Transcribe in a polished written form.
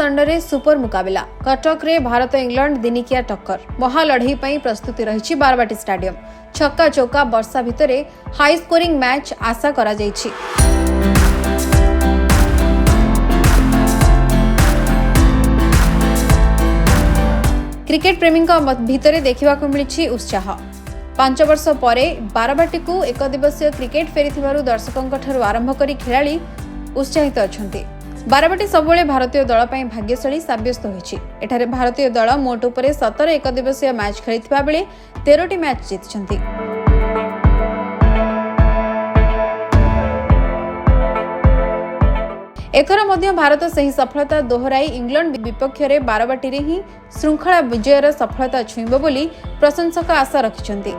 दंडरे super मुकाबला कटक रे Bharat England दिनिकिया टक्कर महालढ़ई पर प्रस्तुति रही बारवाटी स्टाडियम छक्का चौका वर्षा भितर हाई स्कोरिंग मैच आशा करा जायछि। क्रिकेट प्रेमी भितर देखा मिली उत्साह 5 वर्ष पर बारवाटी को एक दिवसीय क्रिकेट फेरी दर्शकों आरंभ कर खेलाड़ी उत्साहित अच्छा। बारवाटी सबुले भारतीय दल भाग्यशाली साब्यस्त होइछि। एठारे भारतीय दल मोट उपरे 17 एक दिवसीय मैच खेलिथिबा बेले 13टी मैच जीतिछन्ति। एथर मध्य भारत सही सफलता दोहराई इंग्लैंड विपक्ष रे बारवाटी रे ही श्रृंखला विजयर सफलता छुईब बोली प्रशंसक आशा रखिछन्ति।